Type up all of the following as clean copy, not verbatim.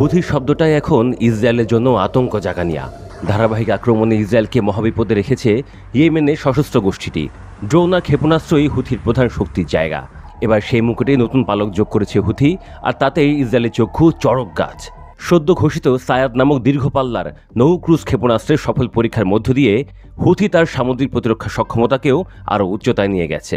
Houthi শব্দটাই এখন ইসরায়েলের জন্য আতঙ্ক জাগানিয়া। ধারাবাহিক আক্রমণে ইসরায়েলকে মহাবিপদে রেখেছে ইয়েমেনের সশস্ত্র গোষ্ঠীটি। ড্রোন আর ক্ষেপণাস্ত্রই হুথির প্রধান শক্তির জায়গা। এবার সেই মুকুটে নতুন পালক যোগ করেছে হুথি, আর তাতেই ইসরায়েলের চক্ষু চড়ক গাছ। সদ্য ঘোষিত সায়াদ নামক দীর্ঘ পাল্লার নৌ ক্রুজ ক্ষেপণাস্ত্রের সফল পরীক্ষার মধ্য দিয়ে হুথি তার সামুদ্রিক প্রতিরক্ষা সক্ষমতাকেও আরও উচ্চতায় নিয়ে গেছে।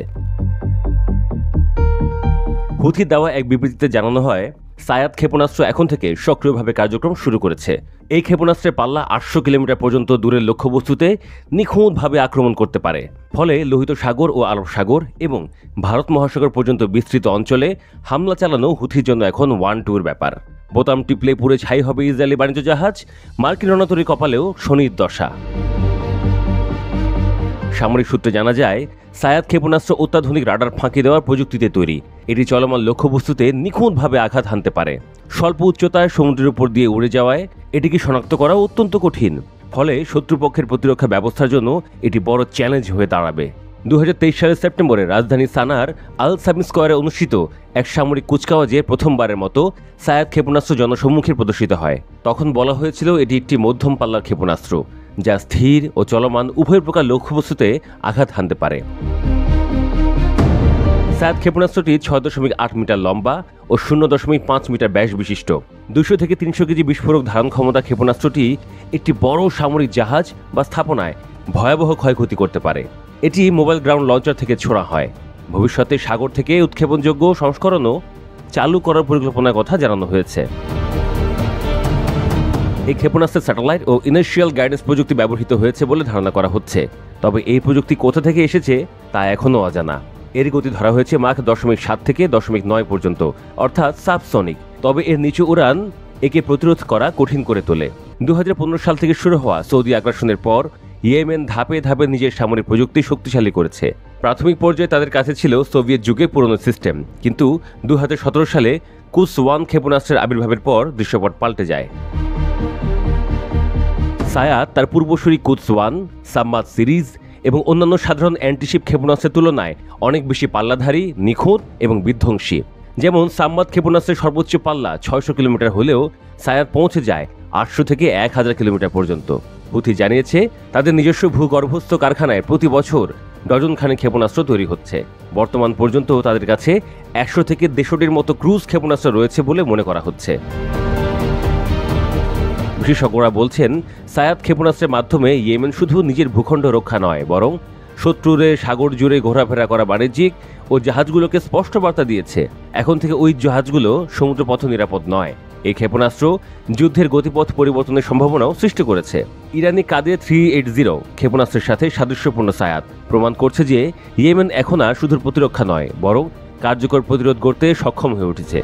হুথির দেওয়া এক বিবৃতিতে জানানো হয়, সায়াদ ক্ষেপণাস্ত্র এখন থেকে সক্রিয়ভাবে কার্যক্রম শুরু করেছে। এই ক্ষেপণাস্ত্রের পাল্লা 800 কিলোমিটার পর্যন্ত দূরের লক্ষ্যবস্তুতে নিখুঁতভাবে আক্রমণ করতে পারে। ফলে লোহিত সাগর ও আরব সাগর এবং ভারত মহাসাগর পর্যন্ত বিস্তৃত অঞ্চলে হামলা চালানো হুথির জন্য এখন 1-2 ব্যাপার। বোতাম টিপলে পুরে ছাই হবে ইসরায়েলি বাণিজ্য জাহাজ, মার্কিন রণতরী কপালেও শনির দশা। সামরিক সূত্রে জানা যায়, সায়াদ ক্ষেপণাস্ত্র অত্যাধুনিক রাডার ফাঁকি দেওয়ার প্রযুক্তিতে তৈরি। এটি চলমান লক্ষ্যবস্তুতে নিখুঁতভাবে আঘাত হানতে পারে। স্বল্প উচ্চতায় সমুদ্রের উপর দিয়ে উড়ে যাওয়ায় এটিকে শনাক্ত করা অত্যন্ত কঠিন। ফলে শত্রুপক্ষের প্রতিরক্ষা ব্যবস্থার জন্য এটি বড় চ্যালেঞ্জ হয়ে দাঁড়াবে। 2023 সালের সেপ্টেম্বরে রাজধানী সানার আল সামিন স্কোয়ারে অনুষ্ঠিত এক সামরিক কুচকাওয়াজে প্রথমবারের মতো সায়াদ ক্ষেপণাস্ত্র জনসম্মুখে প্রদর্শিত হয়। তখন বলা হয়েছিল এটি একটি মধ্যম পাল্লার ক্ষেপণাস্ত্র, যা স্থির ও চলমান উভয় প্রকার লক্ষ্যবস্তুতে আঘাত হানতে পারে। সায়াদ ক্ষেপণাস্ত্রটি 6.8 মিটার লম্বা ও 0.5 মিটার ব্যাস বিশিষ্ট। 200 থেকে 300 কেজি বিস্ফোরক ধারণ ক্ষমতা ক্ষেপণাস্ত্রটি একটি বড় সামরিক জাহাজ বা স্থাপনায় ভয়াবহ ক্ষয়ক্ষতি করতে পারে। এটি মোবাইল গ্রাউন্ড লঞ্চার থেকে ছোড়া হয়। ভবিষ্যতে সাগর থেকে উৎক্ষেপণযোগ্য সংস্করণও চালু করার পরিকল্পনার কথা জানানো হয়েছে। এই ক্ষেপণাস্ত্রের স্যাটেলাইট ও ইনার্শিয়াল গাইডেন্স প্রযুক্তি ব্যবহৃত হয়েছে বলে ধারণা করা হচ্ছে। তবে এই প্রযুক্তি কোথা থেকে এসেছে তা এখনও অজানা। এর গতি ধরা হয়েছে মাখ 0.7 থেকে 0.9 পর্যন্ত, অর্থাৎ সাবসনিক। তবে এর নিচু উড়ান একে প্রতিরোধ করা কঠিন করে তোলে। 2015 সাল থেকে শুরু হওয়া সৌদি আগ্রাসনের পর ইয়েমেন ধাপে ধাপে নিজের সামরিক প্রযুক্তি শক্তিশালী করেছে। প্রাথমিক পর্যায়ে তাদের কাছে ছিল সোভিয়েত যুগের পুরনো সিস্টেম, কিন্তু 2017 সালে কুস-1 ক্ষেপণাস্ত্রের আবির্ভাবের পর দৃশ্যপট পাল্টে যায়। সায়াদ তার পূর্বসূরি কুস-1, সাম্মাদ সিরিজ এবং অন্যান্য সাধারণ অ্যান্টিশিপ ক্ষেপণাস্ত্রের তুলনায় অনেক বেশি পাল্লাধারী, নিখুঁত এবং বিধ্বংসী। যেমন সাম্মাদ ক্ষেপণাস্ত্রের সর্বোচ্চ পাল্লা 600 কিলোমিটার হলেও সায়াদ পৌঁছে যায় 800 থেকে 1000 কিলোমিটার পর্যন্ত। হুথি জানিয়েছে, তাদের নিজস্ব ভূগর্ভস্থ কারখানায় প্রতি বছর ডজনখানেক ক্ষেপণাস্ত্র তৈরি হচ্ছে। বর্তমান পর্যন্ত তাদের কাছে 100 থেকে 150-টির মতো ক্রুজ ক্ষেপণাস্ত্র রয়েছে বলে মনে করা হচ্ছে। বিশেষজ্ঞরা বলছেন, সায়াদ ক্ষেপণাস্ত্রের মাধ্যমে ইয়েমেন শুধু নিজের ভূখণ্ড রক্ষা নয়, বরং শত্রুরে সাগর জুড়ে ঘোরাফেরা করা বাণিজ্যিক ও জাহাজগুলোকে স্পষ্ট বার্তা দিয়েছে, এখন থেকে ওই জাহাজগুলো সমুদ্রপথ নিরাপদ নয়। এই ক্ষেপণাস্ত্র যুদ্ধের গতিপথ পরিবর্তনের সম্ভাবনাও সৃষ্টি করেছে। ইরানি কাদের 380 ক্ষেপণাস্ত্রের সাথে সাদৃশ্যপূর্ণ সায়াদ প্রমাণ করছে যে ইয়েমেন এখন আর শুধু প্রতিরক্ষা নয়, বরং কার্যকর প্রতিরোধ করতে সক্ষম হয়ে উঠেছে।